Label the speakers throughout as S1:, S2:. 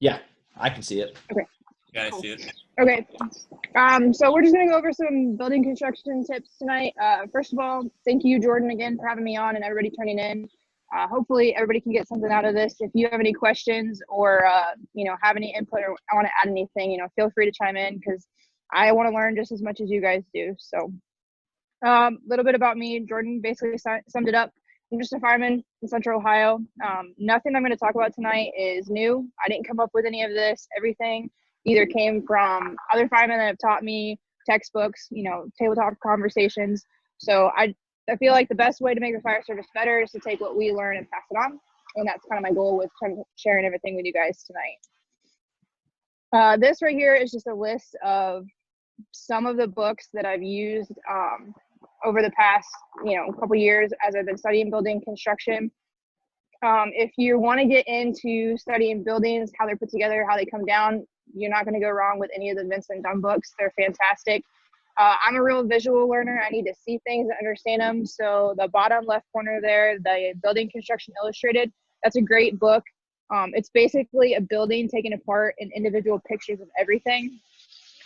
S1: Yeah, I can see it.
S2: Okay.
S3: Yeah, I
S2: Cool.
S3: see it.
S2: Okay. So we're just gonna go over some building construction tips tonight. First of all, thank you, Jordan, again for having me on and everybody turning in. Hopefully everybody can get something out of this. If you have any questions or have any input or want to add anything, feel free to chime in because I want to learn just as much as you guys do. So a little bit about me. Jordan basically summed it up. I'm just a fireman in Central Ohio. Nothing I'm going to talk about tonight is new. I didn't come up with any of this. Everything either came from other firemen that have taught me, textbooks, tabletop conversations. So I feel like the best way to make the fire service better is to take what we learn and pass it on. And that's kind of my goal with sharing everything with you guys tonight. This right here is just a list of some of the books that I've used over the past, couple years as I've been studying building construction. If you want to get into studying buildings, how they're put together, how they come down, you're not going to go wrong with any of the Vincent Dunn books. They're fantastic. I'm a real visual learner. I need to see things and understand them. So the bottom left corner there, the Building Construction Illustrated, that's a great book. It's basically a building taken apart and individual pictures of everything.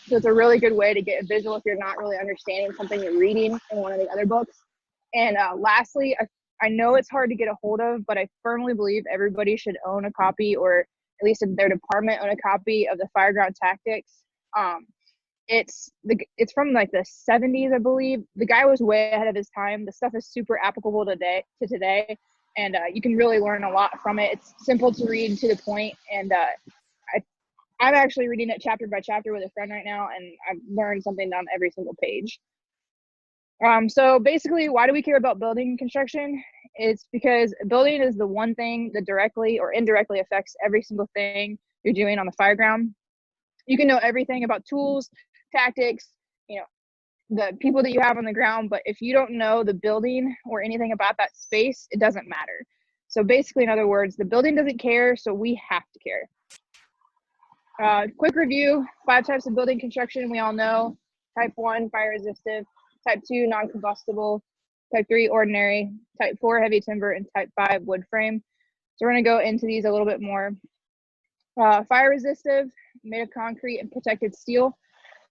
S2: So it's a really good way to get a visual if you're not really understanding something you're reading in one of the other books. And lastly, I know it's hard to get a hold of, but I firmly believe everybody should own a copy, or at least in their department own a copy of the Fireground Tactics. It's from like the 70s, I believe. The guy was way ahead of his time. The stuff is super applicable today, and you can really learn a lot from it. It's simple to read, to the point, and I'm actually reading it chapter by chapter with a friend right now, and I've learned something on every single page. So basically, why do we care about building construction? It's because building is the one thing that directly or indirectly affects every single thing you're doing on the fireground. You can know everything about tools, tactics, the people that you have on the ground, but if you don't know the building or anything about that space, it doesn't matter. So basically, in other words, the building doesn't care, so we have to care. Quick review, 5 types of building construction we all know. Type 1, fire resistant. Type 2, non-combustible. Type 3, ordinary. Type 4, heavy timber. And type 5, wood frame. So we're going to go into these a little bit more. Fire resistive, made of concrete and protected steel.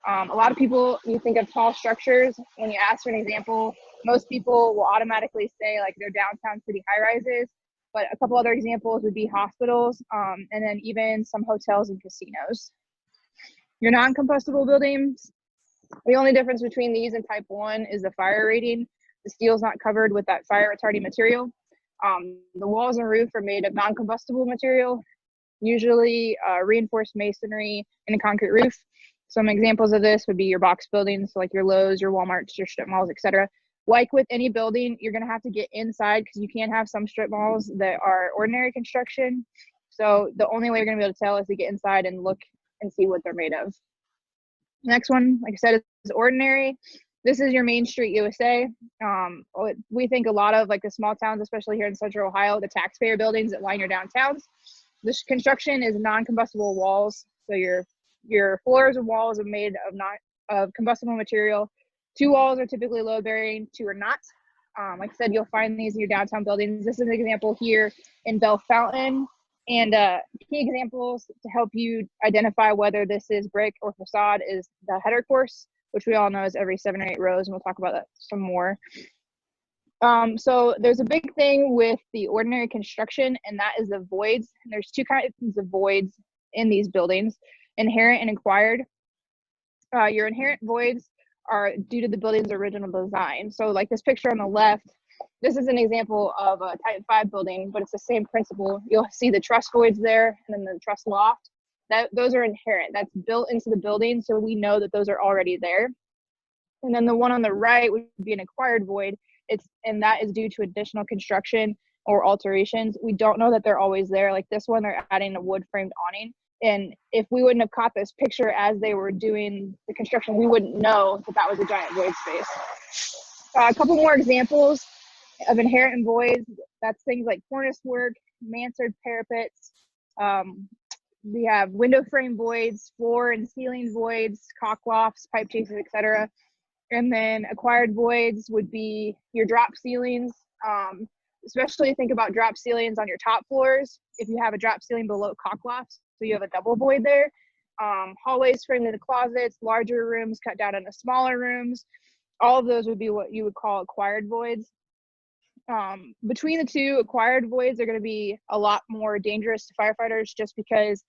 S2: A lot of people, you think of tall structures. When you ask for an example, most people will automatically say like they're downtown city high rises. But a couple other examples would be hospitals, and then even some hotels and casinos. Your non-combustible buildings, the only difference between these and type 1 is the fire rating. The steel is not covered with that fire retarding material. The walls and roof are made of non-combustible material, usually reinforced masonry and a concrete roof. Some examples of this would be your box buildings, so like your Lowe's, your Walmarts, your strip malls, etc. Like with any building, you're going to have to get inside because you can't have some strip malls that are ordinary construction. So the only way you're going to be able to tell is to get inside and look and see what they're made of. Next one, like I said, is ordinary. This is your Main Street USA. We think a lot of like the small towns, especially here in Central Ohio, the taxpayer buildings that line your downtowns. This construction is non-combustible walls. So your floors and walls are made of combustible material. 2 walls are typically load bearing, 2 are not. Like I said, you'll find these in your downtown buildings. This is an example here in Bell Fountain. And key examples to help you identify whether this is brick or facade is the header course, which we all know is every 7 or 8 rows, and we'll talk about that some more. So there's a big thing with the ordinary construction, and that is the voids. And there's 2 kinds of voids in these buildings, inherent and acquired. Your inherent voids are due to the building's original design. So like this picture on the left, this is an example of a type 5 building, but it's the same principle. You'll see the truss voids there and then the truss loft. Those are inherent. That's built into the building, so we know that those are already there. And then the one on the right would be an acquired void. And that is due to additional construction or alterations. We don't know that they're always there. Like this one, they're adding a wood framed awning. And if we wouldn't have caught this picture as they were doing the construction, we wouldn't know that that was a giant void space. A couple more examples of inherent voids. That's things like cornice work, mansard parapets. We have window frame voids, floor and ceiling voids, caulk lofts, pipe chases, etc. And then acquired voids would be your drop ceilings, especially think about drop ceilings on your top floors. If you have a drop ceiling below caulk lofts, so you have a double void there. Hallways framed into closets, larger rooms cut down into smaller rooms. All of those would be what you would call acquired voids. Between the two, acquired voids are going to be a lot more dangerous to firefighters just because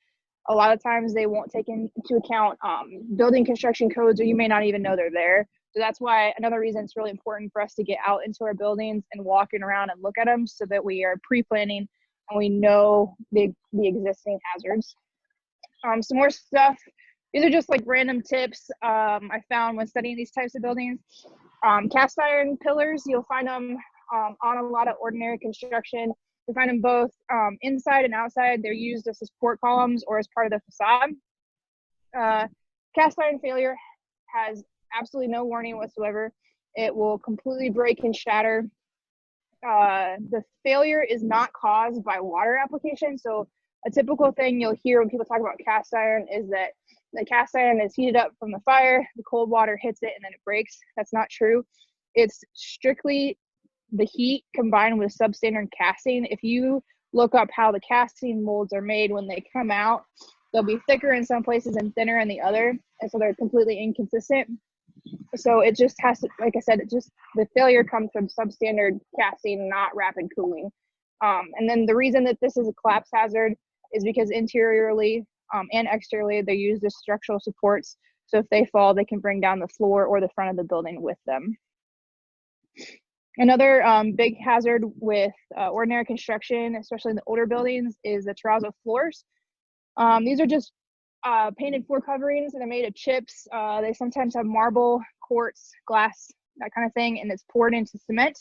S2: a lot of times they won't take into account building construction codes, or you may not even know they're there. So that's why another reason it's really important for us to get out into our buildings and walking around and look at them so that we are pre-planning and we know the existing hazards. Some more stuff. These are just like random tips I found when studying these types of buildings. Cast iron pillars, you'll find them on a lot of ordinary construction. You find them both inside and outside. They're used as support columns or as part of the facade. Cast iron failure has absolutely no warning whatsoever. It will completely break and shatter. The failure is not caused by water application. So a typical thing you'll hear when people talk about cast iron is that the cast iron is heated up from the fire, the cold water hits it, and then it breaks. That's not true. It's strictly the heat combined with substandard casting. If you look up how the casting molds are made when they come out, they'll be thicker in some places and thinner in the other, and so they're completely inconsistent. So it just has to, like I said, the failure comes from substandard casting, not rapid cooling. And then the reason that this is a collapse hazard is because interiorly and exteriorly they're used as structural supports. So if they fall, they can bring down the floor or the front of the building with them. Another big hazard with ordinary construction, especially in the older buildings, is the terrazzo floors. These are just painted floor coverings that are made of chips. They sometimes have marble, quartz, glass, that kind of thing, and it's poured into cement.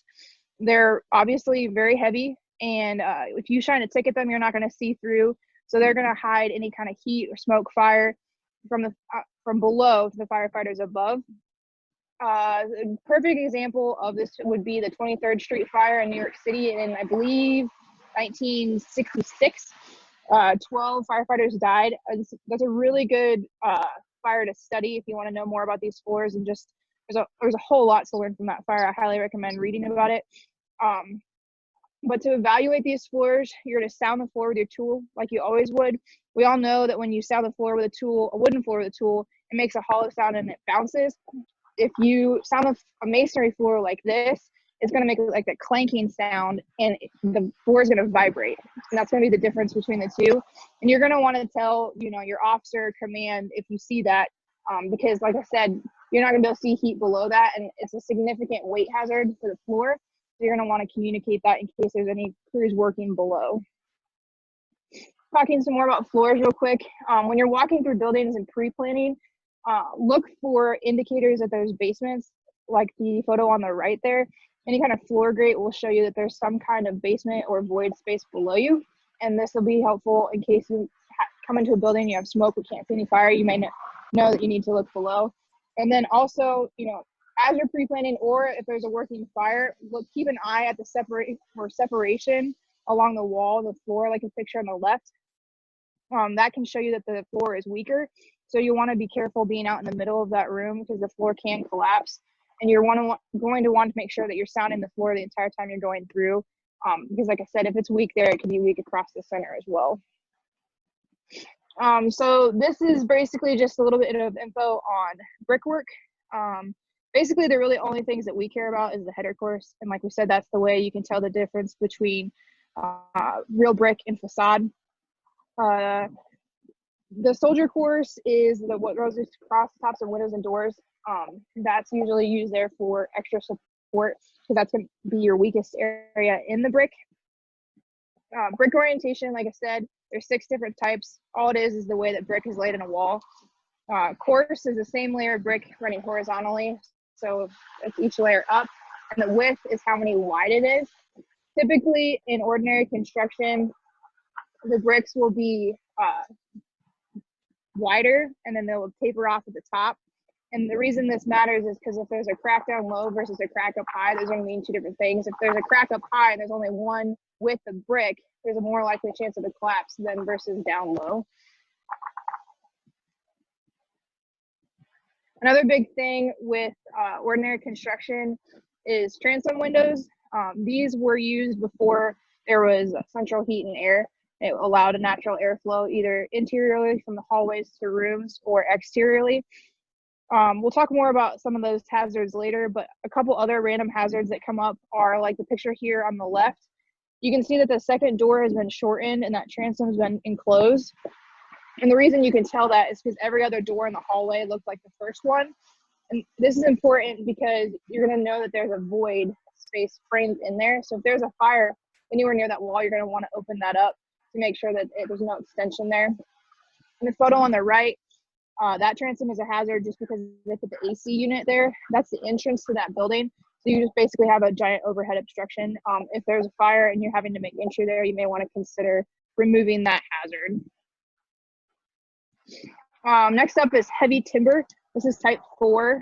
S2: They're obviously very heavy, and if you shine a tick at them, you're not going to see through. So they're going to hide any kind of heat or smoke, fire from below to the firefighters above. A perfect example of this would be the 23rd Street fire in New York City in, I believe, 1966. 12 firefighters died. That's a really good fire to study if you want to know more about these floors, and just there's a whole lot to learn from that fire. I highly recommend reading about it. But to evaluate these floors, you're going to sound the floor with your tool like you always would. We all know that when you sound the floor with a tool, a wooden floor with a tool, it makes a hollow sound and it bounces. If you sound a masonry floor like this, it's going to make like that clanking sound, and the floor is going to vibrate. And that's going to be the difference between the two. And you're going to want to tell, your officer or command if you see that, because like I said, you're not going to be able to see heat below that, and it's a significant weight hazard for the floor. So you're going to want to communicate that in case there's any crews working below. Talking some more about floors real quick. When you're walking through buildings and pre-planning, look for indicators that there's basements, like the photo on the right there. Any kind of floor grate will show you that there's some kind of basement or void space below you. And this will be helpful in case you come into a building, you have smoke, we can't see any fire, you may know that you need to look below. And then also, as you're pre-planning, or if there's a working fire, keep an eye at the separation along the wall, the floor, like a picture on the left. That can show you that the floor is weaker. So you want to be careful being out in the middle of that room because the floor can collapse. And you're going to want to make sure that you're sounding the floor the entire time you're going through. Because like I said, if it's weak there, it can be weak across the center as well. So this is basically just a little bit of info on brickwork. Basically, the really only things that we care about is the header course. And like we said, that's the way you can tell the difference between real brick and facade. The soldier course is what goes across the tops of windows and doors. That's usually used there for extra support, because that's going to be your weakest area in the brick. Brick orientation, like I said, there's 6 different types. All it is the way that brick is laid in a wall. Course is the same layer of brick running horizontally, so it's each layer up, and the width is how many wide it is. Typically, in ordinary construction, the bricks will be wider, and then they'll taper off at the top. And the reason this matters is because if there's a crack down low versus a crack up high, those are going to mean 2 different things. If there's a crack up high and there's only one width of brick, there's a more likely chance of a collapse than versus down low. Another big thing with ordinary construction is transom windows. These were used before there was central heat and air. It allowed a natural airflow either interiorly from the hallways to rooms or exteriorly. We'll talk more about some of those hazards later, but a couple other random hazards that come up are like the picture here on the left. You can see that the second door has been shortened and that transom has been enclosed. And the reason you can tell that is because every other door in the hallway looked like the first one. And this is important because you're going to know that there's a void space framed in there. So if there's a fire anywhere near that wall, you're going to want to open that up to make sure that there's no extension there. In the photo on the right, that transom is a hazard just because they put the AC unit there. That's the entrance to that building. So you just basically have a giant overhead obstruction. If there's a fire and you're having to make entry there, you may want to consider removing that hazard. Next up is heavy timber. This is type 4.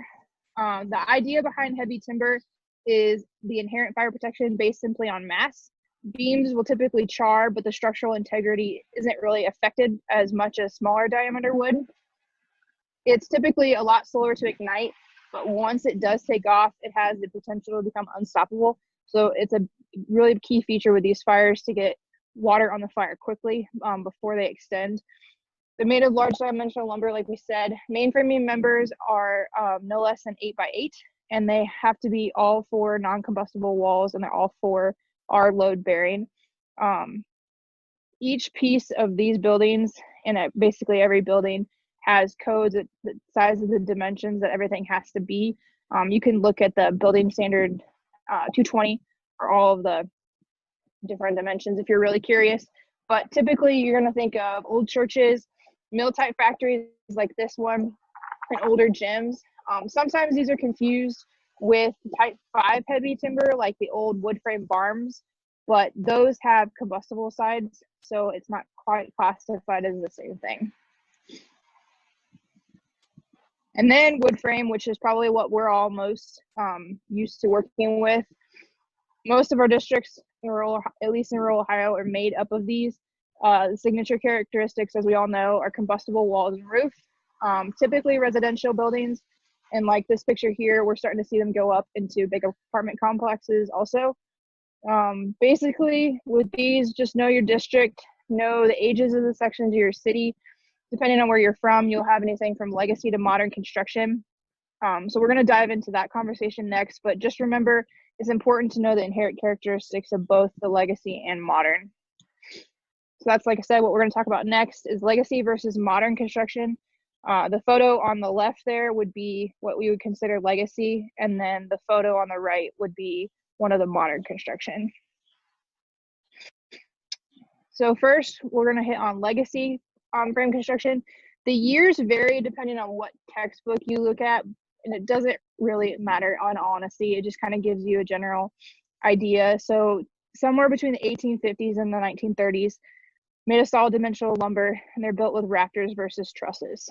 S2: The idea behind heavy timber is the inherent fire protection based simply on mass. Beams will typically char, but the structural integrity isn't really affected as much as smaller diameter wood. It's typically a lot slower to ignite, but once it does take off, it has the potential to become unstoppable. So it's a really key feature with these fires to get water on the fire quickly before they extend. They're made of large dimensional lumber, like we said. Mainframing members are no less than 8x8, and they have to be all 4 non-combustible walls, and they're all 4 are load bearing. Each piece of these buildings, and basically every building, has codes at the size of the dimensions that everything has to be. You can look at the building standard 220 for all of the different dimensions if you're really curious. But typically you're going to think of old churches, mill type factories like this one, and older gyms. Sometimes these are confused with type 5 heavy timber like the old wood frame barns, but those have combustible sides, so it's not quite classified as the same thing. And then wood frame, which is probably what we're all most used to working with. Most of our districts, at least in rural Ohio, are made up of these. The signature characteristics, as we all know, are combustible walls and roof. Typically residential buildings, and like this picture here, we're starting to see them go up into big apartment complexes also. Basically, with these, just know your district, know the ages of the sections of your city. Depending on where you're from, you'll have anything from legacy to modern construction. So we're going to dive into that conversation next, but just remember, it's important to know the inherent characteristics of both the legacy and modern. So that's, like I said, what we're going to talk about next is legacy versus modern construction. The photo on the left there would be what we would consider legacy, and then the photo on the right would be one of the modern construction. So first, we're going to hit on legacy frame construction. The years vary depending on what textbook you look at, and it doesn't really matter on honesty. It just kind of gives you a general idea. So somewhere between the 1850s and the 1930s, made of solid dimensional lumber, and they're built with rafters versus trusses.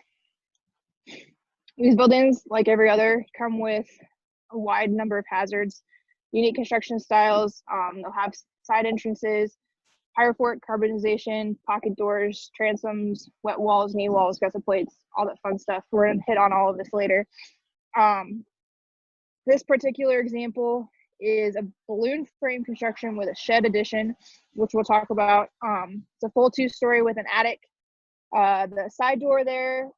S2: These buildings, like every other, come with a wide number of hazards, unique construction styles. They'll have side entrances, higher fort, carbonization, pocket doors, transoms, wet walls, knee walls, gusset plates, all that fun stuff. We're going to hit on all of this later. This particular example is a balloon frame construction with a shed addition, which we'll talk about. It's a full 2-story with an attic. The side door there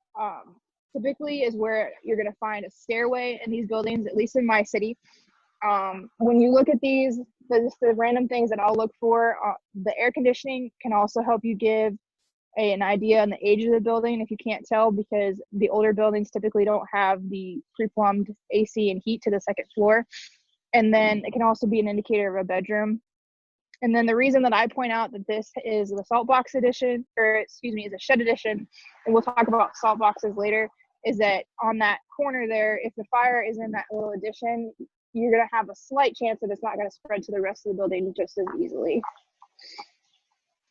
S2: typically is where you're going to find a stairway in these buildings, at least in my city. When you look at these, the random things that I'll look for, the air conditioning can also help you give an idea on the age of the building if you can't tell, because the older buildings typically don't have the pre-plumbed AC and heat to the second floor. And then it can also be an indicator of a bedroom. And then the reason that I point out that this is the salt box edition, or excuse me, is a shed edition, and we'll talk about salt boxes later, is that on that corner there, if the fire is in that little addition, you're going to have a slight chance that it's not going to spread to the rest of the building just as easily.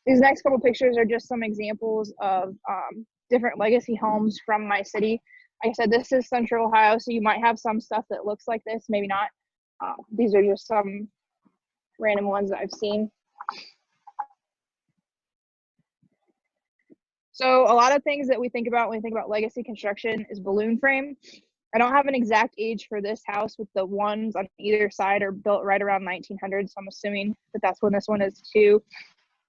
S2: These next couple pictures are just some examples of different legacy homes from my city. Like I said, this is Central Ohio, so you might have some stuff that looks like this, maybe not. These are just some random ones that I've seen. So a lot of things that we think about when we think about legacy construction is balloon frame. I don't have an exact age for this house, with the ones on either side are built right around 1900, so I'm assuming that that's when this one is too.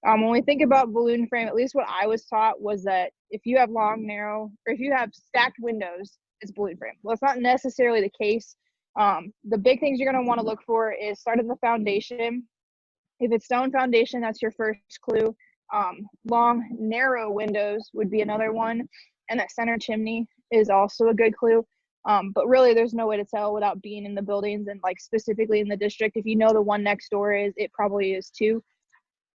S2: When we think about balloon frame, at least what I was taught was that if you have long, narrow, or if you have stacked windows, it's balloon frame. Well, it's not necessarily the case. The big things you're going to want to look for is start at the foundation. If it's stone foundation, that's your first clue. Long, narrow windows would be another one, and that center chimney is also a good clue. But really, there's no way to tell without being in the buildings, and like specifically in the district. If you know the one next door is, it probably is too.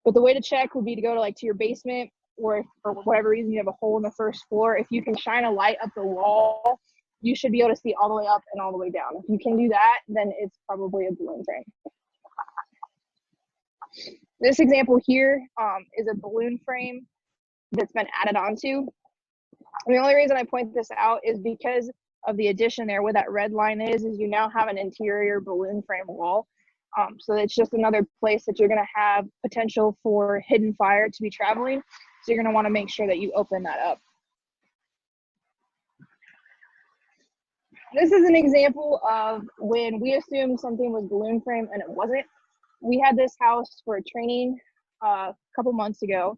S2: But the way to check would be to go to like to your basement, or if for whatever reason you have a hole in the first floor. If you can shine a light up the wall, you should be able to see all the way up and all the way down. If you can do that, then it's probably a balloon frame. This example here is a balloon frame that's been added onto. And the only reason I point this out is because of the addition there, where that red line is you now have an interior balloon frame wall. So it's just another place that you're going to have potential for hidden fire to be traveling. So you're going to want to make sure that you open that up. This is an example of when we assumed something was balloon frame and it wasn't. We had this house for a training a couple months ago,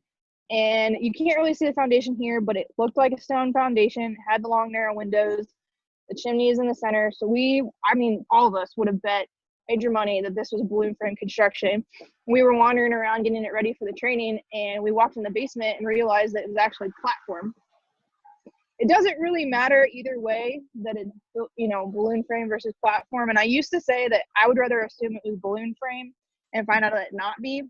S2: and you can't really see the foundation here, but it looked like a stone foundation, had the long narrow windows, the chimney is in the center. So all of us would have bet major money that this was balloon frame construction. We were wandering around getting it ready for the training, and we walked in the basement and realized that it was actually platform. It doesn't really matter either way that it's, balloon frame versus platform. And I used to say that I would rather assume it was balloon frame and find out that it not be.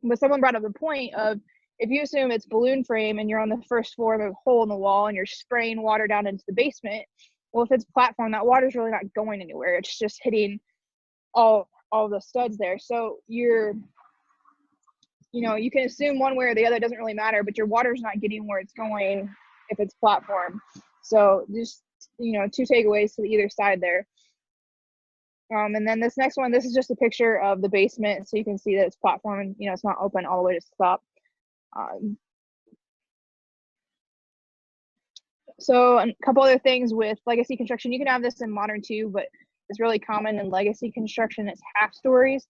S2: But someone brought up the point of, if you assume it's balloon frame and you're on the first floor, there's a hole in the wall and you're spraying water down into the basement. Well, if it's platform, that water's really not going anywhere. It's just hitting all the studs there. So you can assume one way or the other, it doesn't really matter, but your water's not getting where it's going if it's platform. So just, two takeaways to either side there. And then this next one, this is just a picture of the basement, so you can see that it's platform and, it's not open all the way to stop. So a couple other things with legacy construction, you can have this in modern too, but it's really common in legacy construction. It's half stories.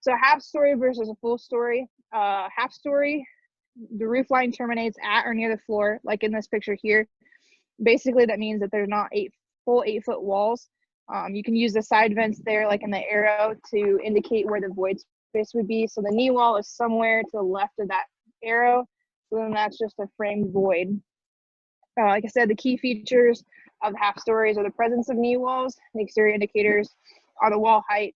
S2: So half story versus a full story. Half story, the roof line terminates at or near the floor, like in this picture here. Basically, that means that there's not full 8-foot walls. You can use the side vents there, like in the arrow, to indicate where the void space would be. So the knee wall is somewhere to the left of that arrow. So then that's just a framed void. Like I said, the key features of half stories are the presence of knee walls. The exterior indicators are the wall height,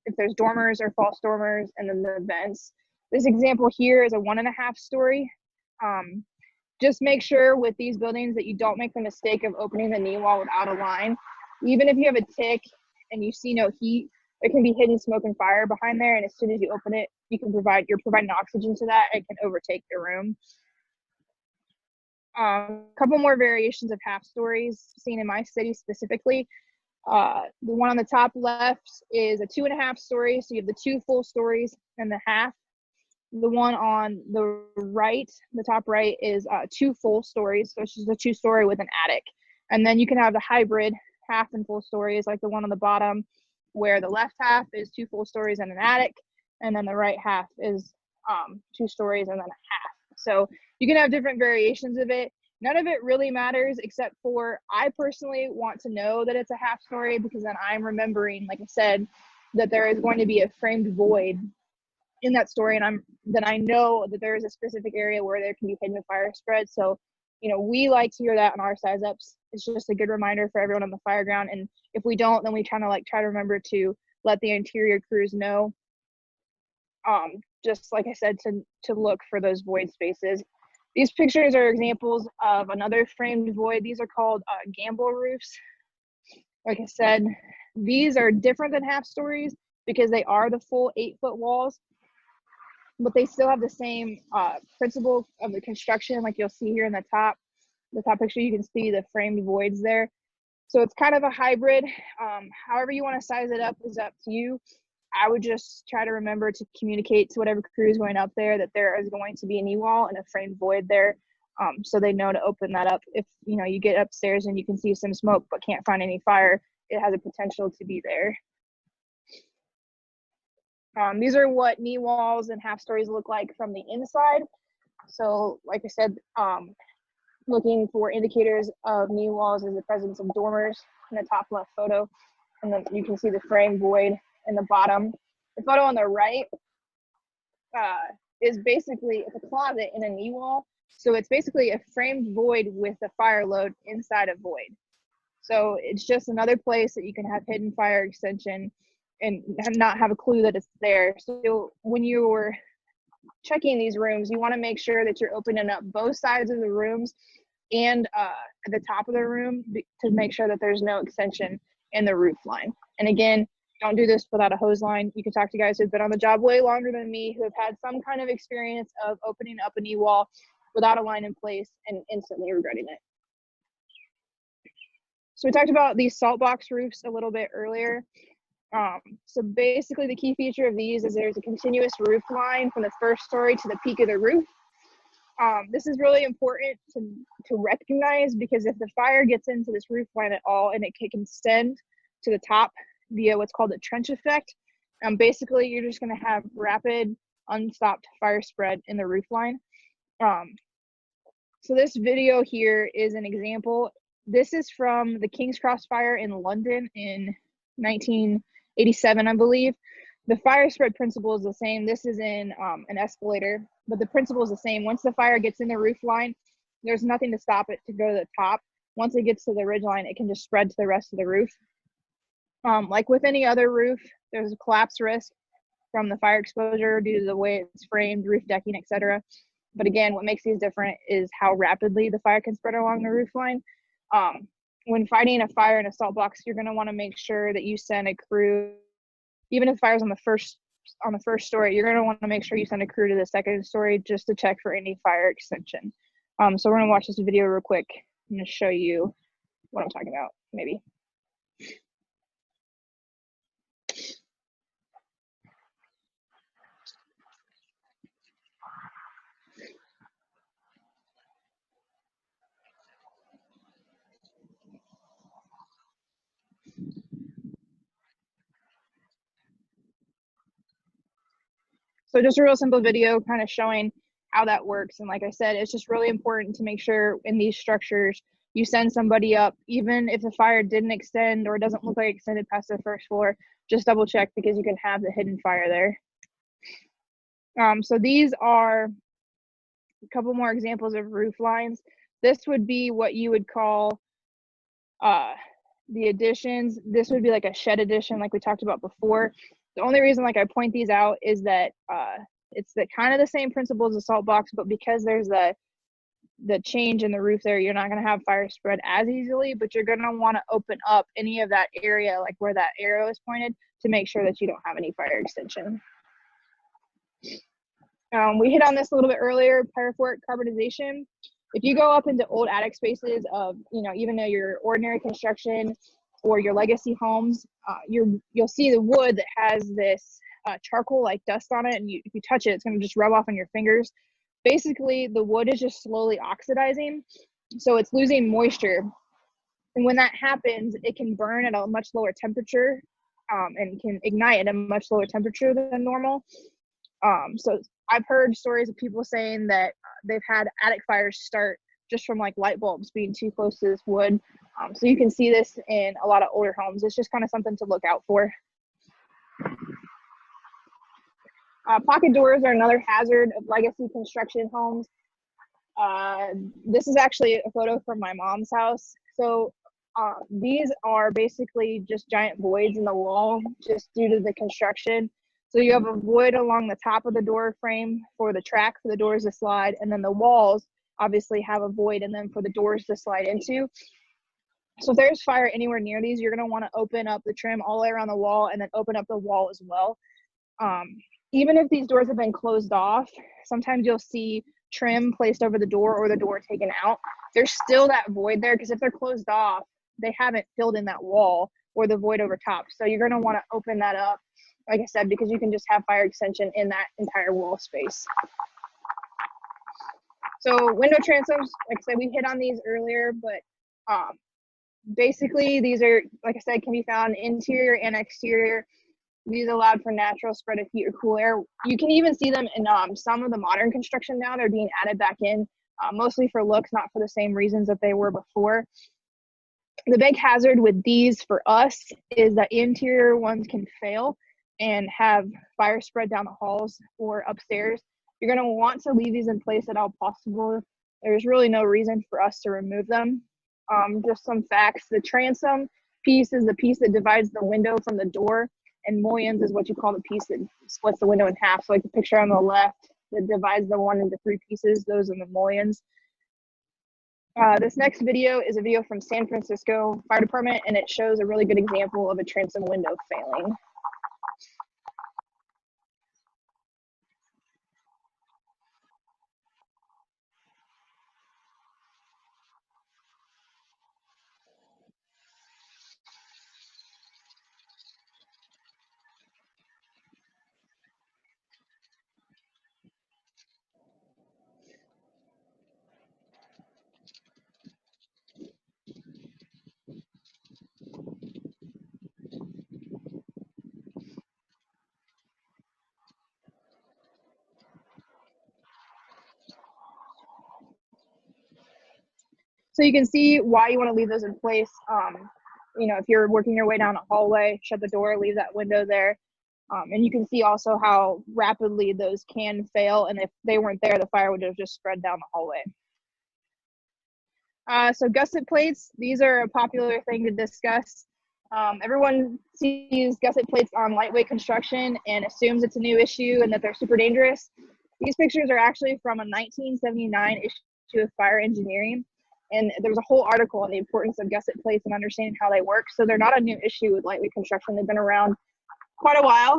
S2: if there's dormers or false dormers, and then the vents. This example here is a 1.5 story. Just make sure with these buildings that you don't make the mistake of opening the knee wall without a line. Even if you have a tick and you see no heat, there can be hidden smoke and fire behind there, and as soon as you open it, you're providing oxygen to that, and it can overtake the room. A couple more variations of half stories seen in my city specifically. The one on the top left is a 2.5 story, so you have the 2 full stories and the half. The one on the right, the top right, is 2 full stories, so it's just a 2-story with an attic. And then you can have the hybrid half and full stories, like the one on the bottom, where the left half is 2 full stories and an attic, and then the right half is 2 stories and then a half. So you can have different variations of it. None of it really matters, except for, I personally want to know that it's a half story, because then I'm remembering, like I said, that there is going to be a framed void in that story, and then I know that there is a specific area where there can be hidden fire spread. So, we like to hear that on our size ups. It's just a good reminder for everyone on the fire ground. And if we don't, then we try to remember to let the interior crews know. Just like I said, to look for those void spaces. These pictures are examples of another framed void. These are called gamble roofs. Like I said, these are different than half stories because they are the full 8-foot walls, but they still have the same principle of the construction. Like you'll see here in the top picture, you can see the framed voids there. So it's kind of a hybrid. However you want to size it up is up to you. I would just try to remember to communicate to whatever crew is going up there that there is going to be a knee wall and a framed void there. so they know to open that up. If you get upstairs and you can see some smoke but can't find any fire, it has a potential to be there. These are what knee walls and half stories look like from the inside. So like I said, looking for indicators of knee walls is the presence of dormers in the top left photo, and then you can see the frame void in the bottom. The photo on the right is basically, it's a closet in a knee wall. So it's basically a framed void with a fire load inside a void. So it's just another place that you can have hidden fire extension and not have a clue that it's there. So when you're checking these rooms, you want to make sure that you're opening up both sides of the rooms and at the top of the room to make sure that there's no extension in the roof line. And again, don't do this without a hose line. You can talk to guys who've been on the job way longer than me, who have had some kind of experience of opening up a knee wall without a line in place and instantly regretting it. So we talked about these salt box roofs a little bit earlier. So basically the key feature of these is there's a continuous roof line from the first story to the peak of the roof. This is really important to recognize, because if the fire gets into this roof line at all and it can extend to the top via what's called a trench effect, basically you're just going to have rapid, unstopped fire spread in the roof line. So this video here is an example. This is from the King's Cross fire in London in 1987, I believe. The fire spread principle is the same. This is in an escalator, but the principle is the same. Once the fire gets in the roof line, there's nothing to stop it to go to the top. Once it gets to the ridge line, it can just spread to the rest of the roof. Like with any other roof, there's a collapse risk from the fire exposure due to the way it's framed, roof decking, etc. But again, what makes these different is how rapidly the fire can spread along the roof line. When fighting a fire in a salt box, you're going to want to make sure that you send a crew. Even if the fire's on the first story, you're going to want to make sure you send a crew to the second story just to check for any fire extension. So we're going to watch this video real quick. I'm going to show you what I'm talking about, maybe. So just a real simple video kind of showing how that works. And like I said, it's just really important to make sure in these structures you send somebody up, even if the fire didn't extend or doesn't look like it extended past the first floor, just double check, because you can have the hidden fire there. So these are a couple more examples of roof lines. This would be what you would call the additions. This would be like a shed addition like we talked about before. The only reason like I point these out is that it's the kind of the same principle as a salt box, but because there's the change in the roof there, you're not going to have fire spread as easily, but you're going to want to open up any of that area, like where that arrow is pointed, to make sure that you don't have any fire extension. We hit on this a little bit earlier, pyrophoric carbonization. If you go up into old attic spaces of, even though your ordinary construction or your legacy homes, you'll see the wood that has this charcoal like dust on it, and if you touch it, it's going to just rub off on your fingers. Basically, the wood is just slowly oxidizing, so it's losing moisture. And when that happens, it can burn at a much lower temperature and can ignite at a much lower temperature than normal. So I've heard stories of people saying that they've had attic fires start just from like light bulbs being too close to this wood. So you can see this in a lot of older homes. It's just kind of something to look out for. Pocket doors are another hazard of legacy construction homes. This is actually a photo from my mom's house. So these are basically just giant voids in the wall just due to the construction. So you have a void along the top of the door frame for the track for the doors to slide, and then the walls obviously have a void in them for the doors to slide into. So if there's fire anywhere near these, you're going to want to open up the trim all the way around the wall and then open up the wall as well. Even if these doors have been closed off, sometimes you'll see trim placed over the door or the door taken out. There's still that void there, because if they're closed off, they haven't filled in that wall or the void over top. So you're going to want to open that up, like I said, because you can just have fire extension in that entire wall space. So window transoms, like I said, we hit on these earlier, but basically these are, like I said, can be found interior and exterior. These allowed for natural spread of heat or cool air. You can even see them in some of the modern construction now. They're being added back in, mostly for looks, not for the same reasons that they were before. The big hazard with these for us is that interior ones can fail and have fire spread down the halls or upstairs. You're going to want to leave these in place at all possible. There's really no reason for us to remove them. Just some facts. The transom piece is the piece that divides the window from the door, and mullions is what you call the piece that splits the window in half. So like the picture on the left that divides the one into 3 pieces, those are the mullions. This next video is a video from San Francisco Fire Department, and it shows a really good example of a transom window failing. So you can see why you want to leave those in place. You know, if you're working your way down a hallway, shut the door, leave that window there. And you can see also how rapidly those can fail. And if they weren't there, the fire would have just spread down the hallway. So gusset plates, these are a popular thing to discuss. Everyone sees gusset plates on lightweight construction and assumes it's a new issue and that they're super dangerous. These pictures are actually from a 1979 issue of Fire Engineering. And there's a whole article on the importance of gusset plates and understanding how they work. So they're not a new issue with lightweight construction. They've been around quite a while.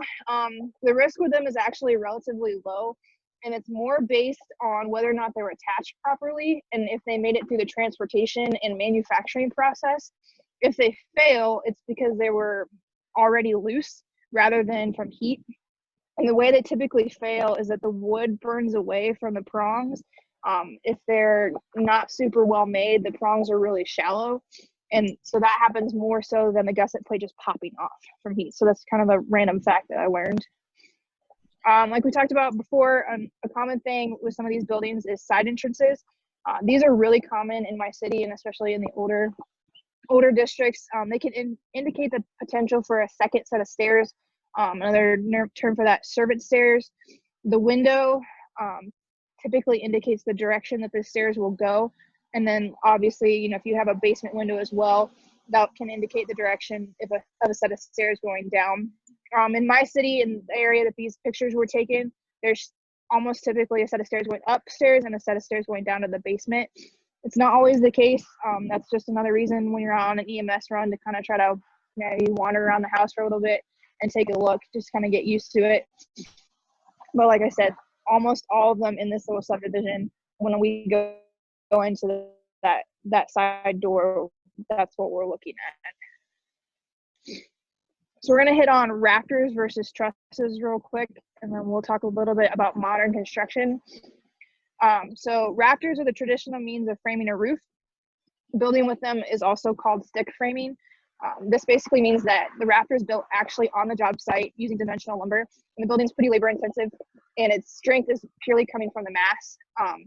S2: The risk with them is actually relatively low, and it's more based on whether or not they were attached properly and if they made it through the transportation and manufacturing process. If they fail, it's because they were already loose rather than from heat. And the way they typically fail is that the wood burns away from the prongs. If they're not super well made, the prongs are really shallow. And so that happens more so than the gusset plate just popping off from heat. So that's kind of a random fact that I learned. Like we talked about before, a common thing with some of these buildings is side entrances. These are really common in my city, and especially in the older districts. They can indicate the potential for a second set of stairs. Another term for that, servant stairs. The window typically indicates the direction that the stairs will go. And then obviously, you know, if you have a basement window as well, that can indicate the direction of a set of stairs going down. In my city, in the area that these pictures were taken, there's almost typically a set of stairs going upstairs and a set of stairs going down to the basement. It's not always the case. That's just another reason when you're on an EMS run to kind of try to maybe wander around the house for a little bit and take a look, just kind of get used to it. But like I said, almost all of them in this little subdivision, when we go into that side door, that's what we're looking at. So we're going to hit on rafters versus trusses real quick, and then we'll talk a little bit about modern construction. So rafters are the traditional means of framing a roof. Building with them is also called stick framing. This basically means that the rafter is built actually on the job site using dimensional lumber, and the building's pretty labor intensive, and its strength is purely coming from the mass.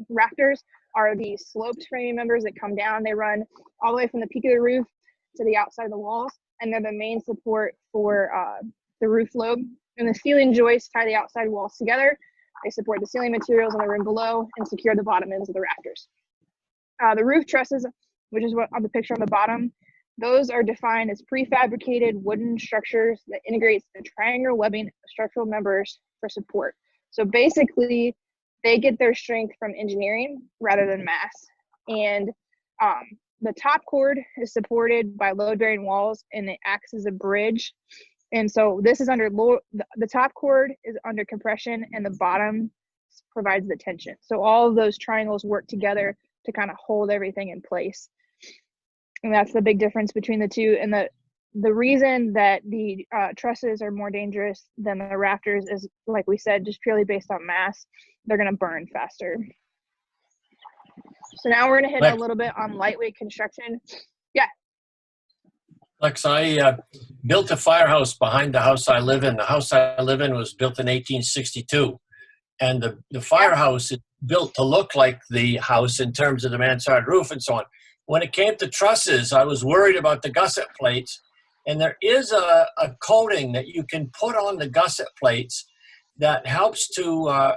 S2: Rafters are these sloped framing members that come down. They run all the way from the peak of the roof to the outside of the walls, and they're the main support for the roof load. And the ceiling joists tie the outside walls together. They support the ceiling materials in the room below and secure the bottom ends of the rafters. The roof trusses, which is what on the picture on the bottom, those are defined as prefabricated wooden structures that integrates the triangular webbing of structural members for support. So basically, they get their strength from engineering rather than mass. And the top cord is supported by load-bearing walls, and it acts as a bridge. And so this is under the top cord is under compression, and the bottom provides the tension. So all of those triangles work together to kind of hold everything in place. And that's the big difference between the two. And the reason that the trusses are more dangerous than the rafters is, like we said, just purely based on mass. They're going to burn faster. So now we're going to hit a
S1: Lex,
S2: little bit on lightweight construction. Yeah.
S1: Lex, I built a firehouse behind the house I live in. The house I live in was built in 1862. And the firehouse is built to look like the house in terms of the mansard roof and so on. When it came to trusses, I was worried about the gusset plates. And there is a coating that you can put on the gusset plates that helps to,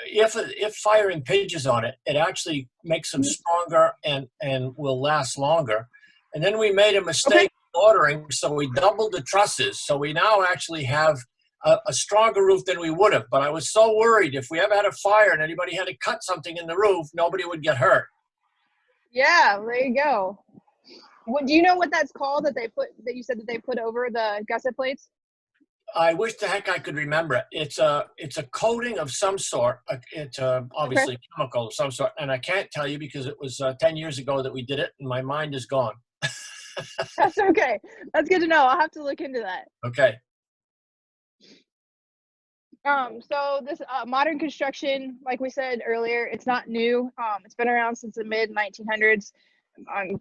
S1: if fire impinges on it, it actually makes them stronger and will last longer. And then we made a mistake ordering, so we doubled the trusses. So we now actually have a stronger roof than we would have. But I was so worried if we ever had a fire and anybody had to cut something in the roof, nobody would get hurt.
S2: Yeah, there you go. What, do you know what that's called that you said that they put over the gusset plates?
S1: I wish the heck I could remember it. It's a coating of some sort. It's obviously chemical of some sort, and I can't tell you because it was 10 years ago that we did it, and my mind is gone.
S2: That's okay. That's good to know. I'll have to look into that.
S1: Okay.
S2: So this modern construction, like we said earlier, it's not new. It's been around since the mid 1900s.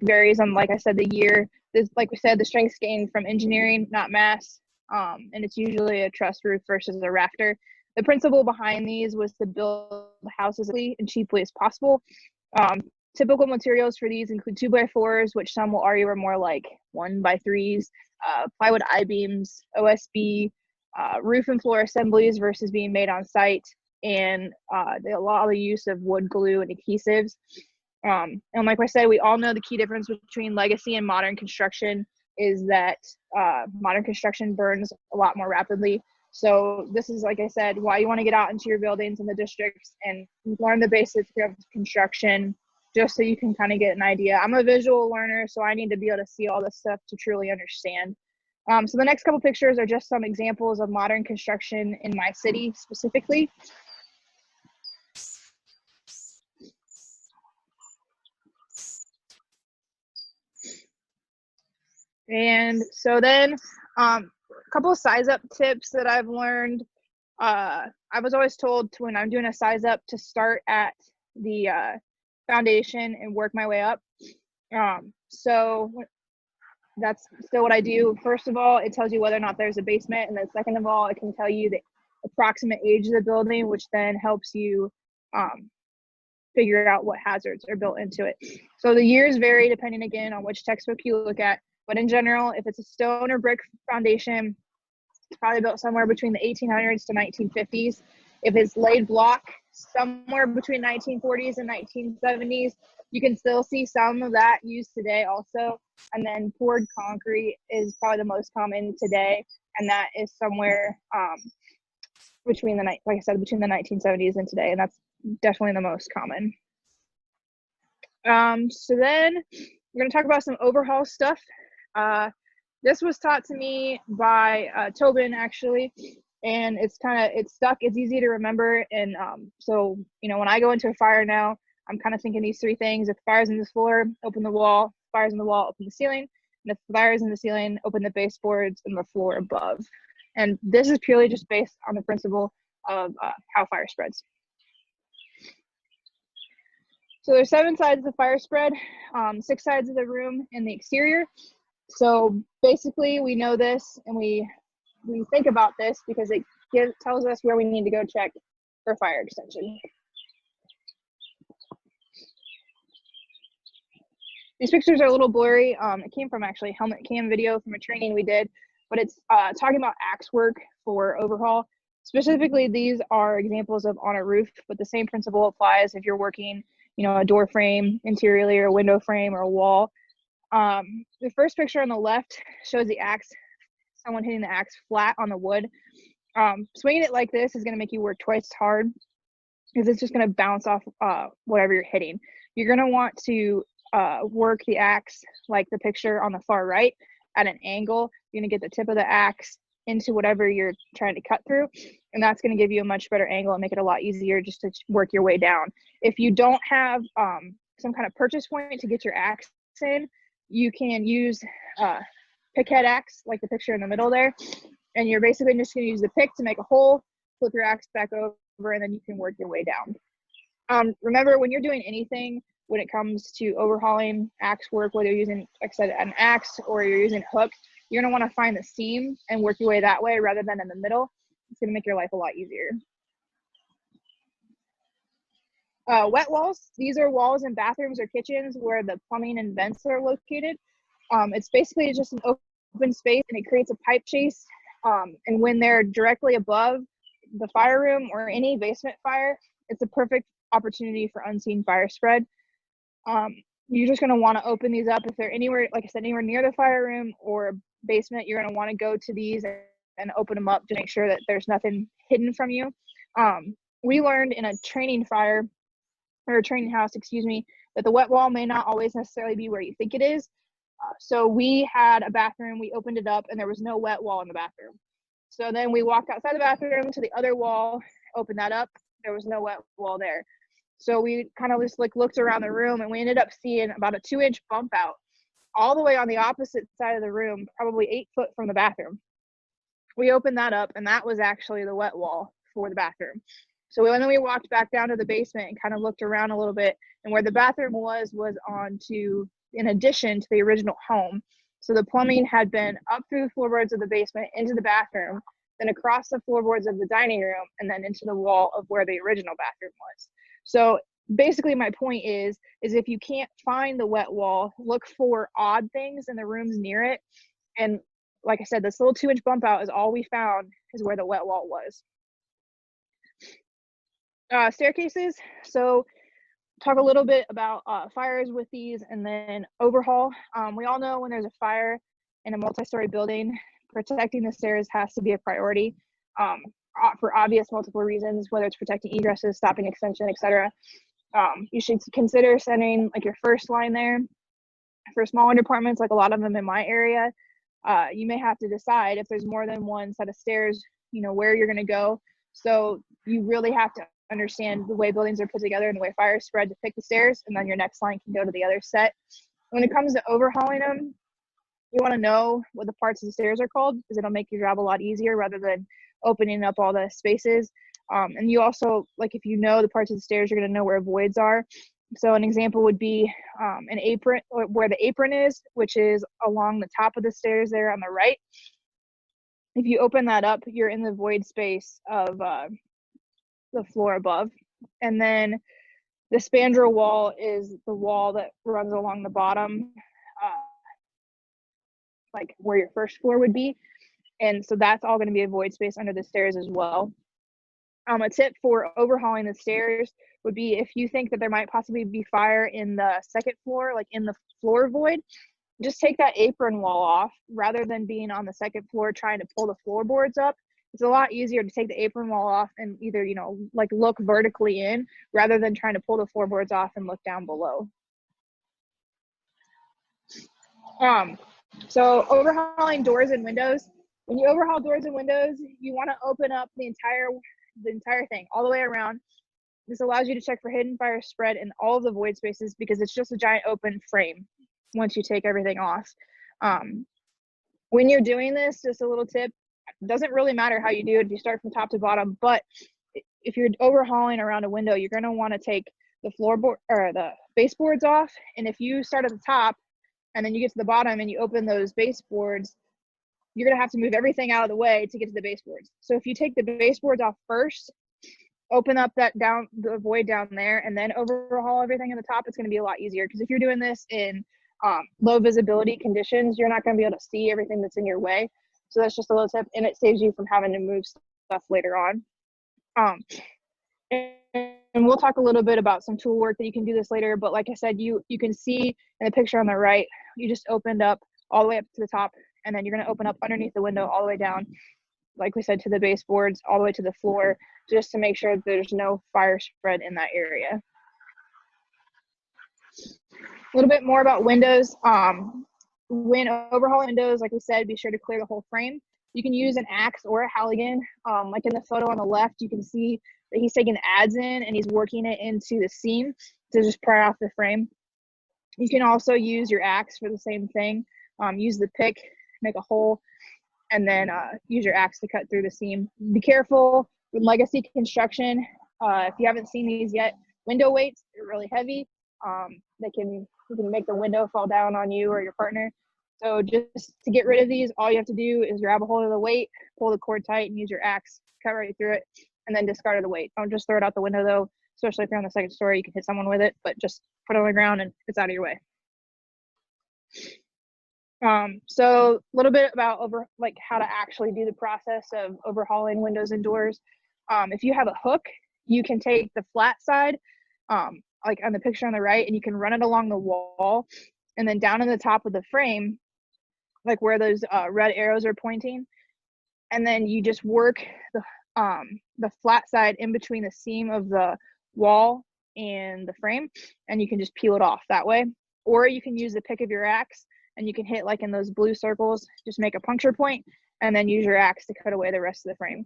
S2: Varies on, like I said, the year. This, like we said, the strength's gained from engineering, not mass. And it's usually a truss roof versus a rafter. The principle behind these was to build houses as quickly and cheaply as possible. Typical materials for these include 2x4s, which some will argue are more like 1x3s, plywood I-beams, OSB, roof and floor assemblies versus being made on site, and a lot of the use of wood glue and adhesives. And like I said, we all know the key difference between legacy and modern construction is that modern construction burns a lot more rapidly. So this is, like I said, why you want to get out into your buildings and the districts and learn the basics of construction, just so you can kind of get an idea. I'm a visual learner, so I need to be able to see all this stuff to truly understand. So the next couple pictures are just some examples of modern construction in my city specifically. And so then a couple of size up tips that I've learned. I was always told when I'm doing a size up to start at the foundation and work my way up. So that's still what I do. First of all, it tells you whether or not there's a basement. And then second of all, it can tell you the approximate age of the building, which then helps you figure out what hazards are built into it. So the years vary depending, again, on which textbook you look at. But in general, if it's a stone or brick foundation, it's probably built somewhere between the 1800s to 1950s. If it's laid block, somewhere between 1940s and 1970s. You can still see some of that used today also. And then poured concrete is probably the most common today. And that is somewhere between the, like I said, between the 1970s and today. And that's definitely the most common. So then we're going to talk about some overhaul stuff. This was taught to me by Tobin, actually, and it's stuck. It's easy to remember. And so, you know, when I go into a fire now, I'm kind of thinking these three things. If the fire's in the floor, open the wall. If the fire's in the wall, open the ceiling. And if the fire's in the ceiling, open the baseboards and the floor above. And this is purely just based on the principle of how fire spreads. So there's 7 sides of the fire spread, 6 sides of the room and the exterior. So basically we know this and we think about this because it tells us where we need to go check for fire extension. These pictures are a little blurry. It came from actually a helmet cam video from a training we did, but it's talking about axe work for overhaul. Specifically, these are examples of on a roof, but the same principle applies if you're working, you know, a door frame interiorly or a window frame or a wall. The first picture on the left shows the axe, someone hitting the axe flat on the wood. Swinging it like this is going to make you work twice as hard because it's just going to bounce off whatever you're hitting. You're going to want to work the axe like the picture on the far right at an angle. You're going to get the tip of the axe into whatever you're trying to cut through, and that's going to give you a much better angle and make it a lot easier just to work your way down. If you don't have some kind of purchase point to get your axe in, you can use pick head axe like the picture in the middle there, and you're basically just going to use the pick to make a hole, flip your axe back over, and then you can work your way down. Remember, when you're doing anything when it comes to overhauling axe work, whether you're using, like I said, an axe or you're using a hook, you're going to want to find the seam and work your way that way rather than in the middle. It's going to make your life a lot easier. Wet walls, these are walls in bathrooms or kitchens where the plumbing and vents are located. It's basically just an open space, and it creates a pipe chase. And when they're directly above the fire room or any basement fire, it's a perfect opportunity for unseen fire spread. You're just going to want to open these up if they're anywhere, like I said, anywhere near the fire room or basement. You're going to want to go to these and open them up to make sure that there's nothing hidden from you. We learned in a training house, that the wet wall may not always necessarily be where you think it is. So we had a bathroom, we opened it up, and there was no wet wall in the bathroom. So then we walked outside the bathroom to the other wall, opened that up, there was no wet wall there. So we kind of just like looked around the room, and we ended up seeing about a 2-inch bump out all the way on the opposite side of the room, probably 8 foot from the bathroom. We opened that up, and that was actually the wet wall for the bathroom. So then we walked back down to the basement and kind of looked around a little bit, and where the bathroom was on to, in addition to the original home. So the plumbing had been up through the floorboards of the basement into the bathroom, then across the floorboards of the dining room, and then into the wall of where the original bathroom was. So basically my point is if you can't find the wet wall, look for odd things in the rooms near it. And like I said, this little 2-inch bump out is all we found is where the wet wall was. Staircases. So talk a little bit about fires with these, and then overhaul. We all know when there's a fire in a multi-story building, protecting the stairs has to be a priority for obvious multiple reasons, whether it's protecting egresses, stopping extension, etc. You should consider sending like your first line there. For smaller departments, like a lot of them in my area, you may have to decide if there's more than one set of stairs, where you're going to go. So you really have to understand the way buildings are put together and the way fires spread to pick the stairs, and then your next line can go to the other set. When it comes to overhauling them, you want to know what the parts of the stairs are called, because it'll make your job a lot easier rather than opening up all the spaces. And you also, like, if you know the parts of the stairs, you're going to know where voids are. So an example would be an apron, or where the apron is, which is along the top of the stairs there on the right. If you open that up, you're in the void space of the floor above. And then the spandrel wall is the wall that runs along the bottom, like where your first floor would be. And so that's all going to be a void space under the stairs as well. A tip for overhauling the stairs would be, if you think that there might possibly be fire in the second floor, like in the floor void, just take that apron wall off rather than being on the second floor trying to pull the floorboards up. It's a lot easier to take the apron wall off and either, like look vertically in rather than trying to pull the floorboards off and look down below. So overhauling doors and windows. When you overhaul doors and windows, you want to open up the entire thing all the way around. This allows you to check for hidden fire spread in all of the void spaces, because it's just a giant open frame once you take everything off. When you're doing this, just a little tip, it doesn't really matter how you do it if you start from top to bottom, but if you're overhauling around a window, you're going to want to take the floorboard or the baseboards off. And if you start at the top and then you get to the bottom and you open those baseboards, you're going to have to move everything out of the way to get to the baseboards. So if you take the baseboards off first, open up the void down there, and then overhaul everything in the top, it's going to be a lot easier. Because if you're doing this in low visibility conditions, you're not going to be able to see everything that's in your way. So that's just a little tip, and it saves you from having to move stuff later on. And we'll talk a little bit about some tool work that you can do this later, but like I said, you can see in the picture on the right, you just opened up all the way up to the top, and then you're going to open up underneath the window all the way down, like we said, to the baseboards, all the way to the floor, just to make sure that there's no fire spread in that area. A little bit more about windows. When overhauling windows, like we said, be sure to clear the whole frame. You can use an axe or a Halligan. Like in the photo on the left, you can see that he's taking adze in and he's working it into the seam to just pry off the frame. You can also use your axe for the same thing. Use the pick, make a hole, and then use your axe to cut through the seam. Be careful with legacy construction. If you haven't seen these yet, window weights are really heavy. You can make the window fall down on you or your partner. So just to get rid of these, all you have to do is grab a hold of the weight, pull the cord tight, and use your axe, cut right through it, and then discard of the weight. Don't just throw it out the window though, especially if you're on the second story, you can hit someone with it, but just put it on the ground and it's out of your way. So a little bit about how to actually do the process of overhauling windows and doors. If you have a hook, you can take the flat side, like on the picture on the right, and you can run it along the wall, and then down in the top of the frame, like where those red arrows are pointing, and then you just work the flat side in between the seam of the wall and the frame, and you can just peel it off that way. Or you can use the pick of your axe, and you can hit like in those blue circles, just make a puncture point, and then use your axe to cut away the rest of the frame.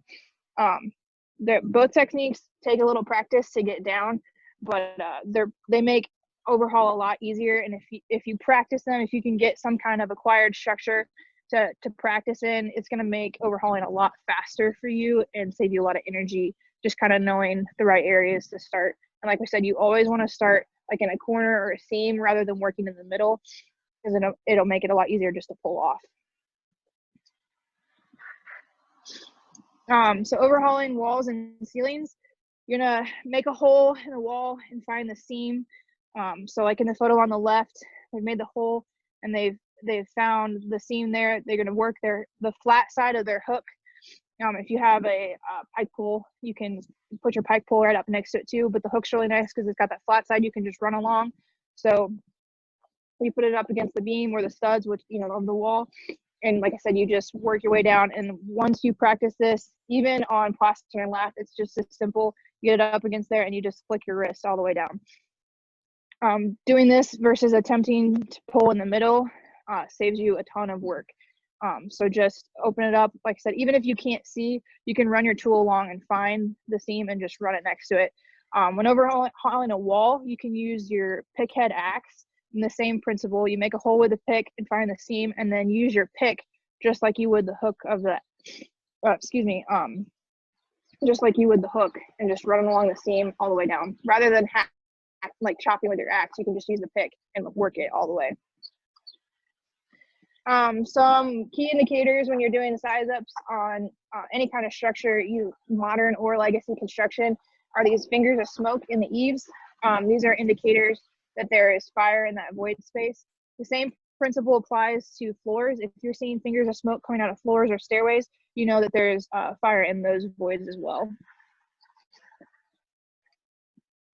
S2: Both techniques take a little practice to get down, but they make overhaul a lot easier. And if you practice them, if you can get some kind of acquired structure to practice in, it's going to make overhauling a lot faster for you and save you a lot of energy, just kind of knowing the right areas to start. And like we said, you always want to start like in a corner or a seam rather than working in the middle, because it'll make it a lot easier just to pull off. So overhauling walls and ceilings, you're gonna make a hole in the wall and find the seam. So like in the photo on the left, they've made the hole and they've found the seam there. They're gonna work the flat side of their hook. If you have a pike pole, you can put your pike pole right up next to it too, but the hook's really nice because it's got that flat side you can just run along. So you put it up against the beam or the studs, which, of the wall. And like I said, you just work your way down. And once you practice this, even on plaster and lath, it's just as simple. You get it up against there and you just flick your wrist all the way down. Doing this versus attempting to pull in the middle saves you a ton of work. So just open it up. Like I said, even if you can't see, you can run your tool along and find the seam and just run it next to it. When overhauling a wall, you can use your pick head axe. And the same principle, you make a hole with a pick and find the seam, and then use your pick just like you would the hook of the, just like you would the hook, and just run along the seam all the way down. Rather than like chopping with your axe, you can just use the pick and work it all the way. Some key indicators when you're doing size ups on any kind of structure, modern or legacy construction, are these fingers of smoke in the eaves. These are indicators that there is fire in that void space. The same principle applies to floors. If you're seeing fingers of smoke coming out of floors or stairways, you know that there's fire in those voids as well.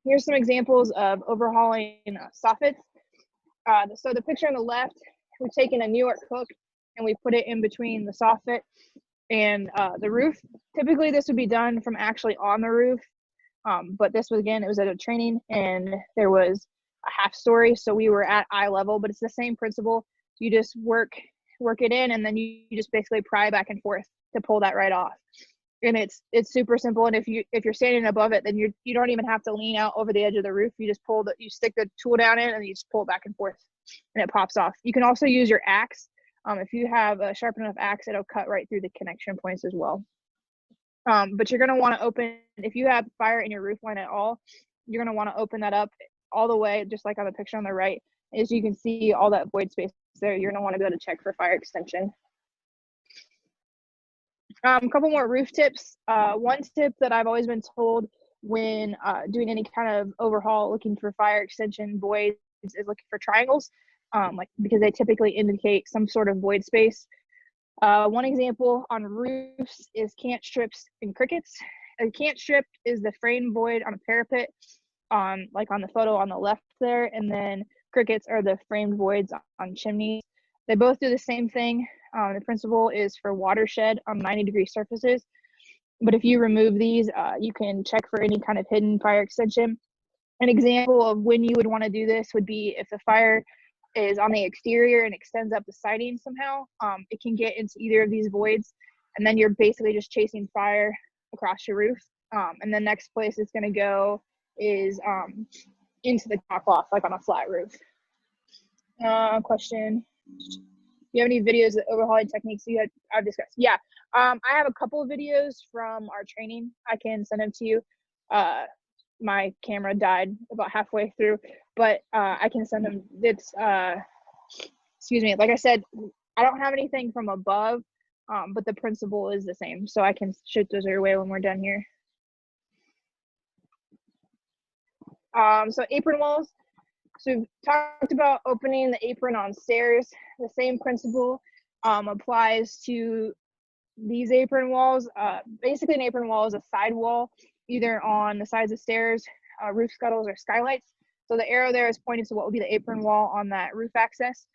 S2: Here's some examples of overhauling soffits. So the picture on the left, we've taken a New York hook and we put it in between the soffit and the roof. Typically this would be done from actually on the roof, but this was, again, it was at a training and there was a half story, so we were at eye level, but it's the same principle. You just work it in, and then you just basically pry back and forth to pull that right off. And it's super simple. And if you're standing above it, then you don't even have to lean out over the edge of the roof. You just you stick the tool down in, and you just pull it back and forth, and it pops off. You can also use your axe. If you have a sharp enough axe, it'll cut right through the connection points as well. But you're gonna want to open, if you have fire in your roof line at all, you're gonna want to open that up all the way, just like on the picture on the right. As you can see all that void space there, you're gonna want to go to check for fire extension. A couple more roof tips. One tip that I've always been told when doing any kind of overhaul, looking for fire extension voids, is looking for triangles, because they typically indicate some sort of void space. One example on roofs is cant strips and crickets. A cant strip is the frame void on a parapet, like on the photo on the left there, and then crickets are the framed voids on chimneys. They both do the same thing. The principle is for watershed on 90-degree surfaces, but if you remove these, you can check for any kind of hidden fire extension. An example of when you would want to do this would be if the fire is on the exterior and extends up the siding somehow. It can get into either of these voids, and then you're basically just chasing fire across your roof. And the next place it's going to go is into the top loft, like on a flat roof. Question: do you have any videos of overhauling techniques I've discussed? Yeah, I have a couple of videos from our training. I can send them to you. My camera died about halfway through, but I can send them. It's excuse me. Like I said, I don't have anything from above, but the principle is the same, so I can shoot those your way when we're done here. So apron walls. So we've talked about opening the apron on stairs. The same principle applies to these apron walls. Basically, an apron wall is a side wall, either on the sides of stairs, roof scuttles, or skylights. So the arrow there is pointing to what would be the apron wall on that roof access.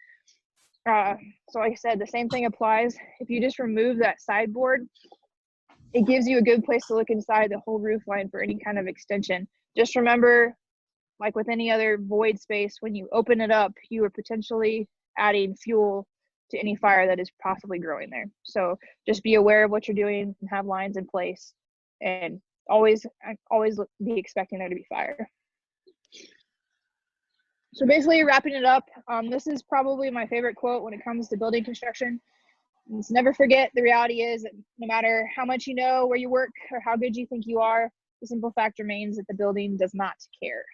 S2: So like I said, the same thing applies. If you just remove that sideboard, it gives you a good place to look inside the whole roof line for any kind of extension. Just remember, like with any other void space, when you open it up, you are potentially adding fuel to any fire that is possibly growing there. So just be aware of what you're doing and have lines in place, and always be expecting there to be fire. So basically wrapping it up, this is probably my favorite quote when it comes to building construction. Let's never forget, the reality is that no matter how much you know where you work or how good you think you are, the simple fact remains that the building does not care.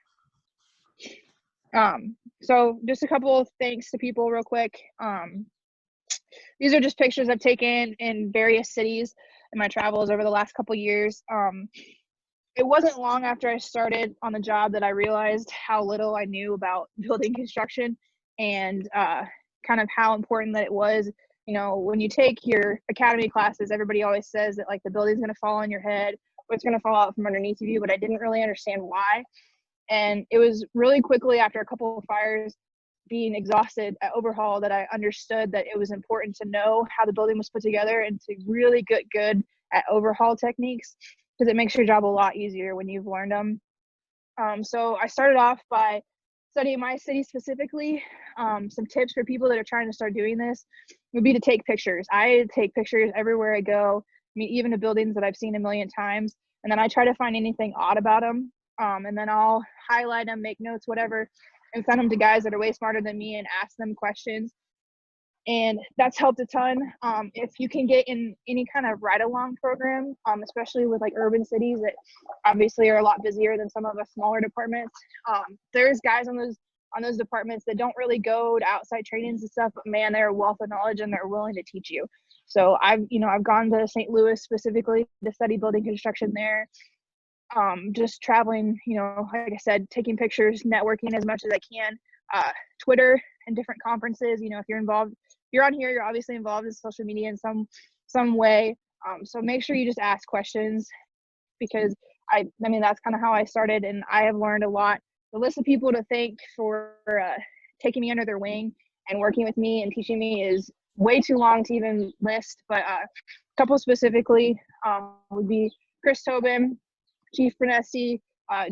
S2: So just a couple of thanks to people real quick. These are just pictures I've taken in various cities in my travels over the last couple of years. It wasn't long after I started on the job that I realized how little I knew about building construction, and kind of how important that it was. You know, when you take your academy classes, everybody always says that like the building's going to fall on your head or it's going to fall out from underneath of you, but I didn't really understand why. And it was really quickly after a couple of fires being exhausted at Overhaul that I understood that it was important to know how the building was put together and to really get good at overhaul techniques, because it makes your job a lot easier when you've learned them. So I started off by studying my city specifically. Some tips for people that are trying to start doing this would be to take pictures. I take pictures everywhere I go, I mean, even to buildings that I've seen a million times, and then I try to find anything odd about them. And then I'll highlight them, make notes, whatever, and send them to guys that are way smarter than me and ask them questions. And that's helped a ton. If you can get in any kind of ride-along program, especially with like urban cities that obviously are a lot busier than some of us smaller departments, there's guys on those departments that don't really go to outside trainings and stuff, but man, they're a wealth of knowledge and they're willing to teach you. So I've gone to St. Louis specifically to study building construction there. Just traveling, like I said, taking pictures, networking as much as I can, Twitter and different conferences. If you're involved, if you're on here, you're obviously involved in social media in some way. So make sure you just ask questions, because I mean, that's kind of how I started, and I have learned a lot. The list of people to thank for taking me under their wing and working with me and teaching me is way too long to even list, but a couple specifically would be Chris Tobin, Chief Bernesti,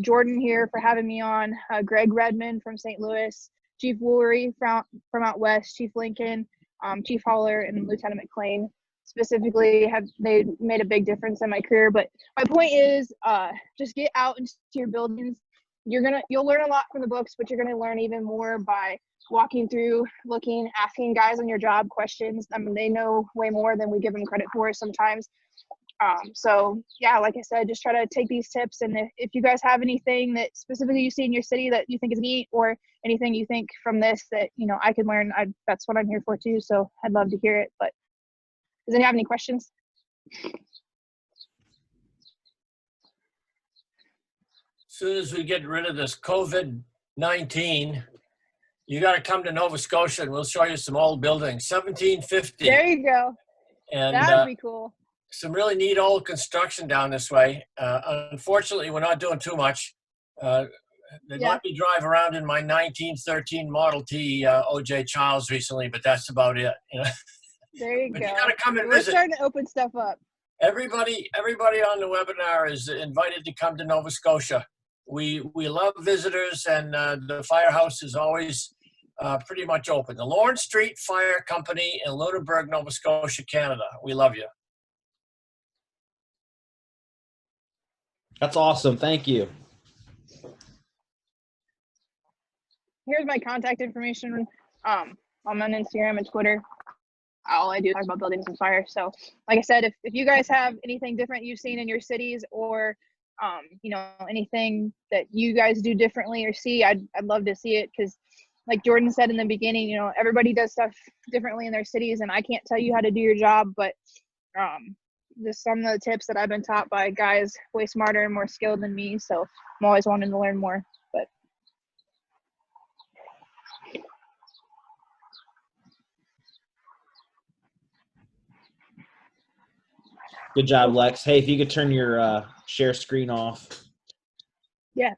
S2: Jordan here for having me on, Greg Redmond from St. Louis, Chief Woolery from out west, Chief Lincoln, Chief Holler, and Lieutenant McLean specifically they made a big difference in my career. But my point is, just get out into your buildings. You'll learn a lot from the books, but you're gonna learn even more by walking through, looking, asking guys on your job questions. I mean, they know way more than we give them credit for sometimes. So yeah, like I said, just try to take these tips, and if you guys have anything that specifically you see in your city that you think is neat, or anything you think from this that I could learn, that's what I'm here for too. So I'd love to hear it. But does anyone have any questions?
S1: As soon as we get rid of this COVID-19, you got to come to Nova Scotia and we'll show you some old buildings. 1750.
S2: There you go.
S1: And
S2: that'd be cool.
S1: Some really neat old construction down this way. Unfortunately, we're not doing too much. They let me drive around in my 1913 Model T OJ Childs recently, but that's about it.
S2: There you
S1: but
S2: go.
S1: You got to come and
S2: We're
S1: visit.
S2: starting to open stuff up.
S1: Everybody on the webinar is invited to come to Nova Scotia. We love visitors, and the firehouse is always pretty much open. The Lawrence Street Fire Company in Lunenburg, Nova Scotia, Canada. We love you.
S3: That's awesome. Thank you.
S2: Here's my contact information. I'm on Instagram and Twitter. All I do is talk about buildings and fire. So like I said, if you guys have anything different you've seen in your cities, or You know, anything that you guys do differently or see, I'd love to see it, because like Jordan said in the beginning, you know, everybody does stuff differently in their cities, and I can't tell you how to do your job, but just some of the tips that I've been taught by guys way smarter and more skilled than me. So I'm always wanting to learn more. But
S3: Good job, Lex. Hey, if you could turn your share screen off.
S2: yeah.